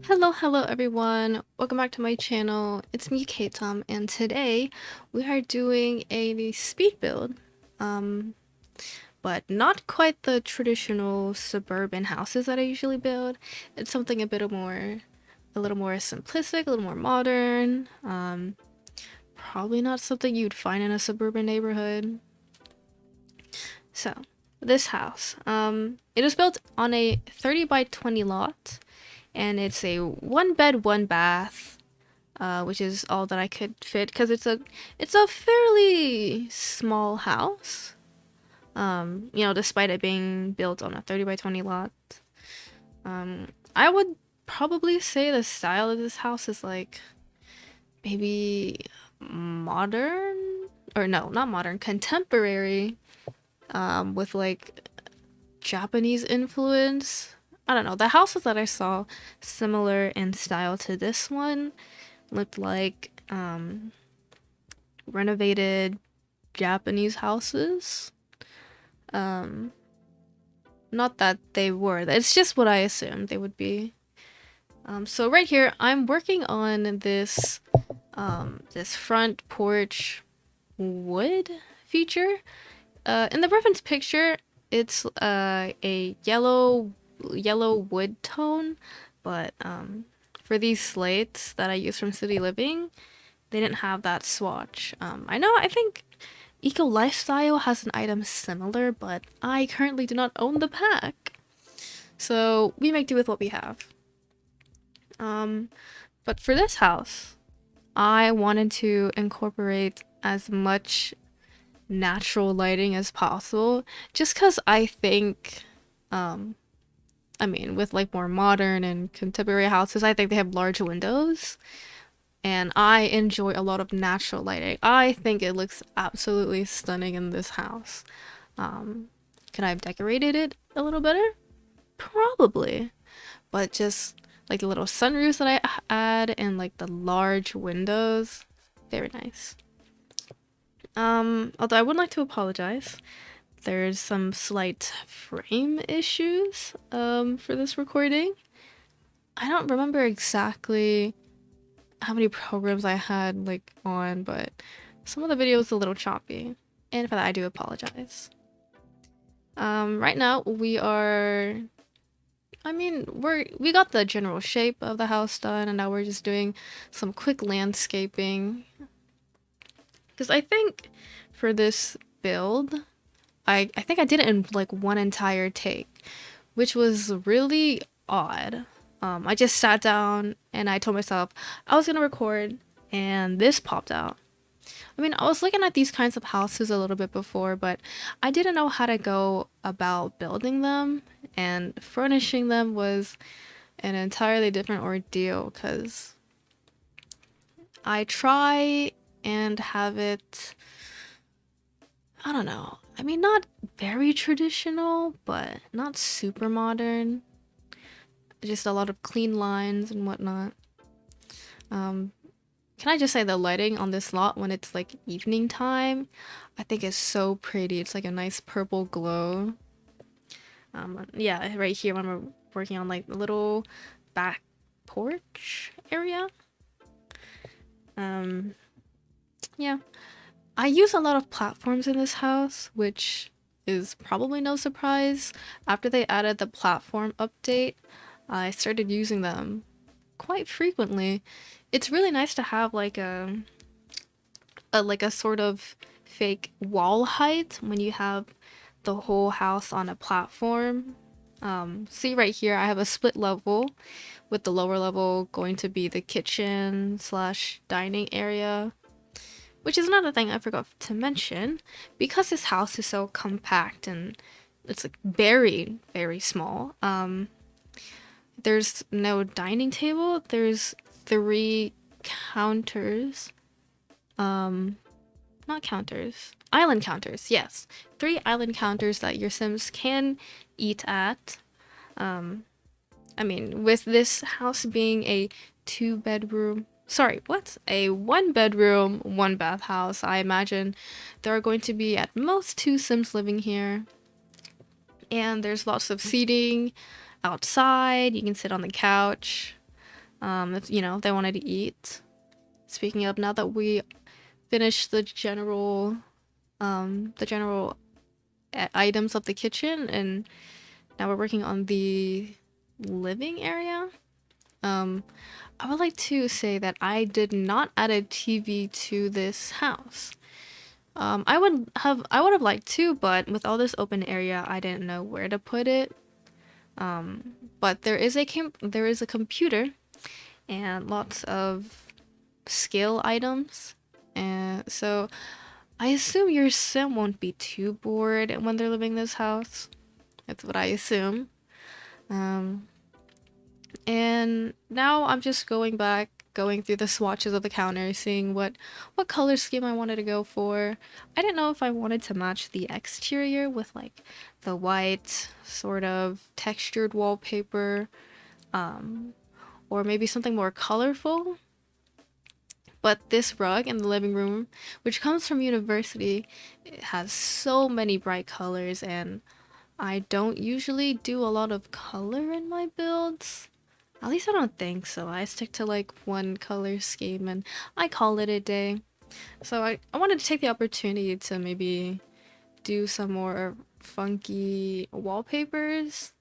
Hello everyone. Welcome back to my channel. It's me, caitom, and today we are doing a speed build. But not quite the traditional suburban houses that I usually build. It's something a little more simplistic, a little more modern. Probably not something you'd find in a suburban neighborhood. So, this house. It was built on a 30 by 20 lot. And it's a 1 bed, 1 bath, which is all that I could fit because it's a fairly small house. Despite it being built on a 30 by 20 lot. I would probably say the style of this house is like maybe modern, or no, not modern, contemporary, with like Japanese influence. I don't know, the houses that I saw similar in style to this one looked like renovated Japanese houses. Not that they were, it's just what I assumed they would be. So right here, I'm working on this front porch wood feature. In the reference picture, it's a yellow wood tone, but for these slates that I use from City Living, they didn't have that swatch. I think Eco Lifestyle has an item similar, but I currently do not own the pack, so we make do with what we have. But for this house, I wanted to incorporate as much natural lighting as possible, just because I think with like more modern and contemporary houses, I think they have large windows, and I enjoy a lot of natural lighting. I think it looks absolutely stunning in this house. Could I have decorated it a little better? Probably, but just like the little sunroofs that I add and like the large windows, very nice. Although I would like to apologize. There's some slight frame issues for this recording. I don't remember exactly how many programs I had like on, but some of the videos a little choppy, and for that I do apologize. Right now we got the general shape of the house done, and now we're just doing some quick landscaping, because I think for this build I think I did it in like one entire take, which was really odd. I just sat down and I told myself I was gonna record, and this popped out. I was looking at these kinds of houses a little bit before, but I didn't know how to go about building them, and furnishing them was an entirely different ordeal because I try and have it, I don't know. Not very traditional, but not super modern. Just a lot of clean lines and whatnot. Can I just say the lighting on this lot when it's like evening time, I think is so pretty. It's like a nice purple glow. Yeah, right here when we're working on like the little back porch area. Yeah. I use a lot of platforms in this house, which is probably no surprise. After they added the platform update, I started using them quite frequently. It's really nice to have like a sort of fake wall height when you have the whole house on a platform. See right here, I have a split level with the lower level going to be the kitchen slash dining area. Which is another thing I forgot to mention, because this house is so compact and it's like very, very small. There's no dining table. There's 3 counters. Not counters. Island counters, yes. 3 island counters that your Sims can eat at. With this house being a 2-bedroom, a 1-bedroom, 1-bath house, I imagine there are going to be at most 2 Sims living here. And there's lots of seating outside. You can sit on the couch. if you know they wanted to eat. Speaking of, now that we finished the general items of the kitchen, and now we're working on the living area. I would like to say that I did not add a TV to this house. I would have liked to, but with all this open area, I didn't know where to put it. But there is a computer and lots of skill items, and so I assume your sim won't be too bored when they're living this house. That's what I assume. And now I'm just going through the swatches of the counter, seeing what color scheme I wanted to go for. I didn't know if I wanted to match the exterior with like the white sort of textured wallpaper, or maybe something more colorful. But this rug in the living room, which comes from university, it has so many bright colors, and I don't usually do a lot of color in my builds. At least I don't think so. I stick to like one color scheme and I call it a day. So I wanted to take the opportunity to maybe do some more funky wallpapers.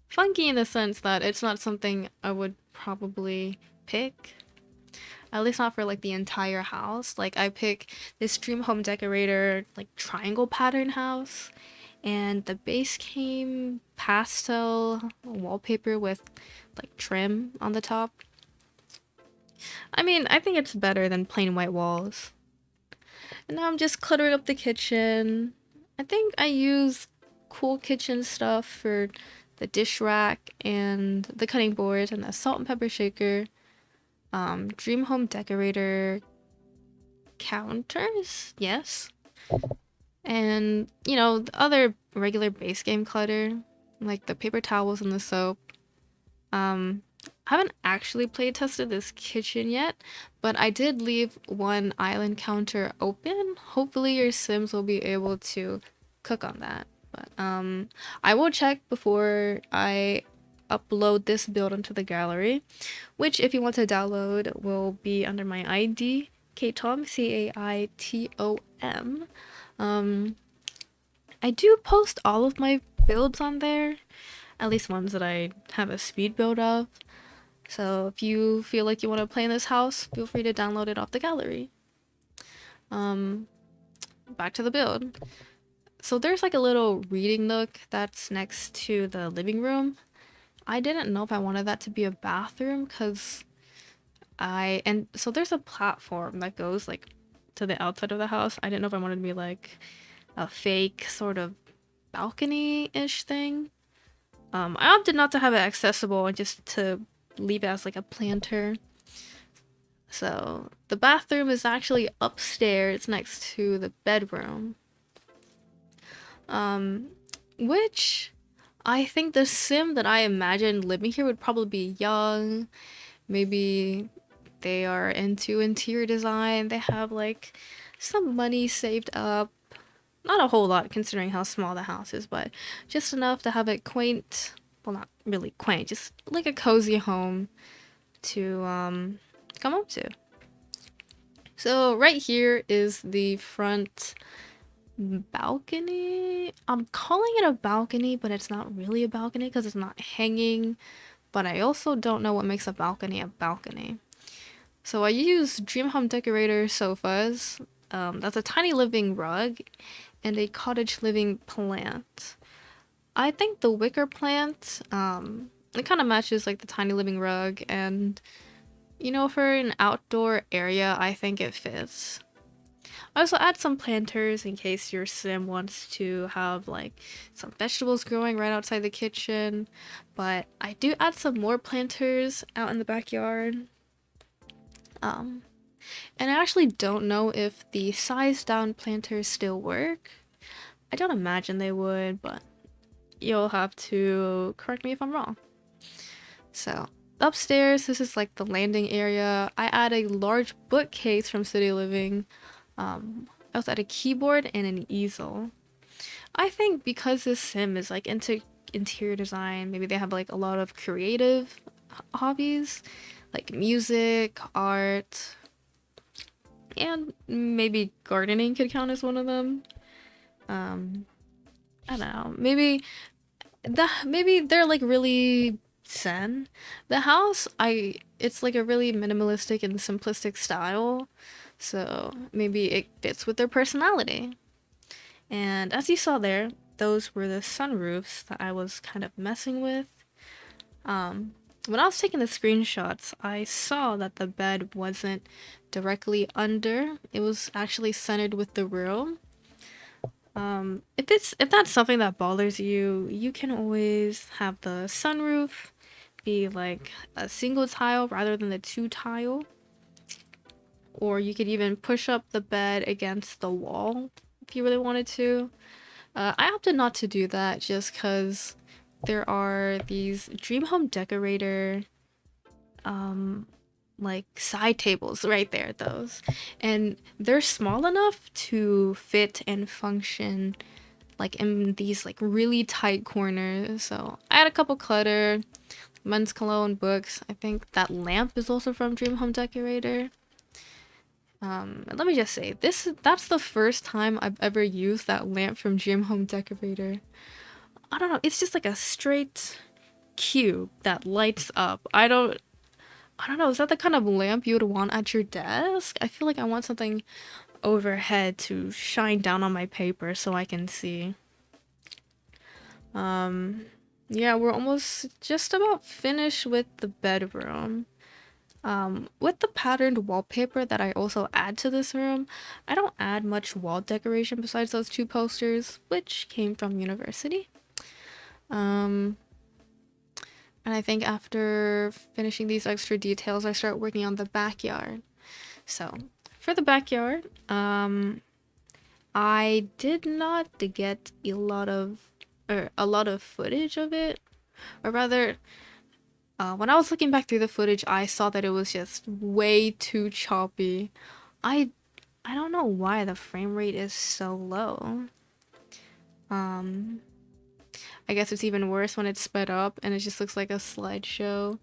Funky in the sense that it's not something I would probably pick. At least not for like the entire house. Like I pick this Dream Home Decorator like triangle pattern house, and the base came pastel wallpaper with like trim on the top. I mean, I think it's better than plain white walls. And now I'm just cluttering up the kitchen. I think I use cool kitchen stuff for the dish rack and the cutting boards and the salt and pepper shaker. Dream Home Decorator counters, yes. And, you know, the other regular base game clutter, like the paper towels and the soap. I haven't actually play tested this kitchen yet, but I did leave one island counter open. Hopefully your Sims will be able to cook on that. But I will check before I upload this build into the gallery, which if you want to download will be under my ID, caitom, caitom. I do post all of my builds on there, at least ones that I have a speed build of. So if you feel like you want to play in this house, feel free to download it off the gallery. Back to the build. So there's like a little reading nook that's next to the living room. I didn't know if I wanted that to be a bathroom because so there's a platform that goes like to the outside of the house. I didn't know if I wanted to be like a fake sort of balcony-ish thing. I opted not to have it accessible and just to leave it as like a planter. So the bathroom is actually upstairs next to the bedroom. Which I think the sim that I imagined living here would probably be young. Maybe they are into interior design. They have like some money saved up. Not a whole lot considering how small the house is, but just enough to have it quaint. Well, not really quaint, just like a cozy home to come up to. So right here is the front balcony. I'm calling it a balcony, but it's not really a balcony because it's not hanging. But I also don't know what makes a balcony a balcony. So I use Dream Home Decorator sofas. That's a tiny living rug and a cottage living plant. I think the wicker plant, it kind of matches like the tiny living rug, and you know, for an outdoor area, I think it fits. I also add some planters in case your sim wants to have like some vegetables growing right outside the kitchen, but I do add some more planters out in the backyard. And I actually don't know if the size down planters still work. I don't imagine they would, but you'll have to correct me if I'm wrong. So upstairs, this is like the landing area. I add a large bookcase from City Living. I also add a keyboard and an easel. I think because this sim is like into interior design, maybe they have like a lot of creative hobbies. like music, art, and maybe gardening could count as one of them. I don't know. Maybe they're like really zen. The house, it's like a really minimalistic and simplistic style, so maybe it fits with their personality. And as you saw there, those were the sunroofs that I was kind of messing with. When I was taking the screenshots, I saw that the bed wasn't directly under. It was actually centered with the room. If that's something that bothers you, you can always have the sunroof be like a single tile rather than the two tile. Or you could even push up the bed against the wall if you really wanted to. I opted not to do that just because there are these Dream Home Decorator like side tables right there, those, and they're small enough to fit and function like in these like really tight corners. So I had a couple clutter, men's cologne, books. I think that lamp is also from Dream Home Decorator. And let me just say, that's the first time I've ever used that lamp from Dream Home Decorator. I don't know, it's just like a straight cube that lights up. I don't know, is that the kind of lamp you would want at your desk? I feel like I want something overhead to shine down on my paper so I can see. Yeah, we're almost just about finished with the bedroom. With the patterned wallpaper that I also add to this room, I don't add much wall decoration besides those two posters, which came from university. And I think after finishing these extra details, I start working on the backyard. So, for the backyard, I did not get a lot of footage of it, or rather, when I was looking back through the footage, I saw that it was just way too choppy. I don't know why the frame rate is so low. I guess it's even worse when it's sped up and it just looks like a slideshow.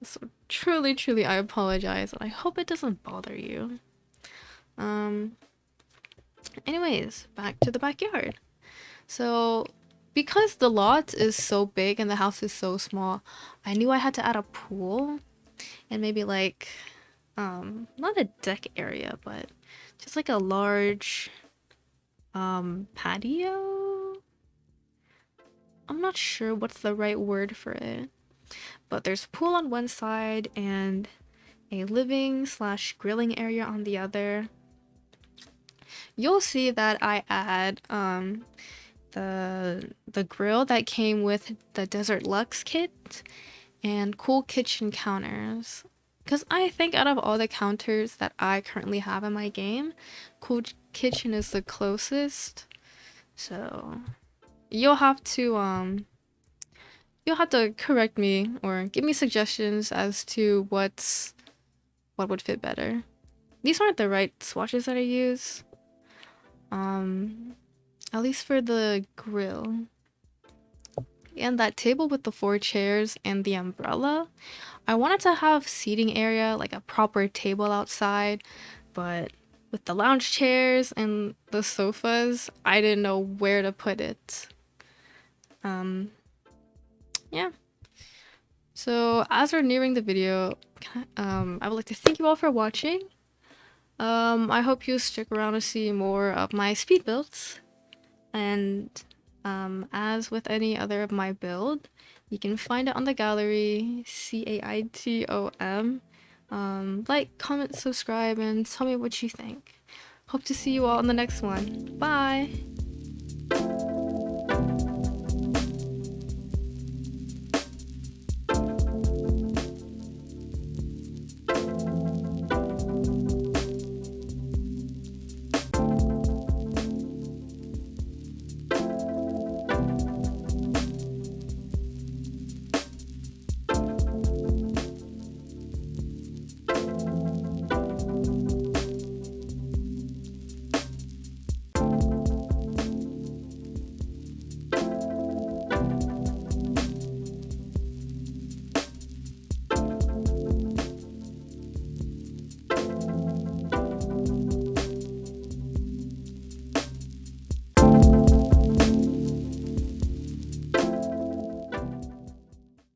So truly, I apologize, and I hope it doesn't bother you. Anyways, back to the backyard. So, because the lot is so big and the house is so small, I knew I had to add a pool and maybe like, not a deck area, but just like a large, patio? I'm not sure what's the right word for it, but there's a pool on one side and a living/grilling area on the other. You'll see that I add the grill that came with the Desert Luxe kit and cool kitchen counters, because I think out of all the counters that I currently have in my game, cool kitchen is the closest. So you'll have to correct me or give me suggestions as to what would fit better. These aren't the right swatches that I use. At least for the grill. And that table with the 4 chairs and the umbrella, I wanted to have seating area, like a proper table outside, but with the lounge chairs and the sofas, I didn't know where to put it. Yeah. So as we're nearing the video, I would like to thank you all for watching. I hope you stick around to see more of my speed builds. And as with any other of my build, you can find it on the gallery, caitom. Like, comment, subscribe, and tell me what you think. Hope to see you all in the next one. Bye!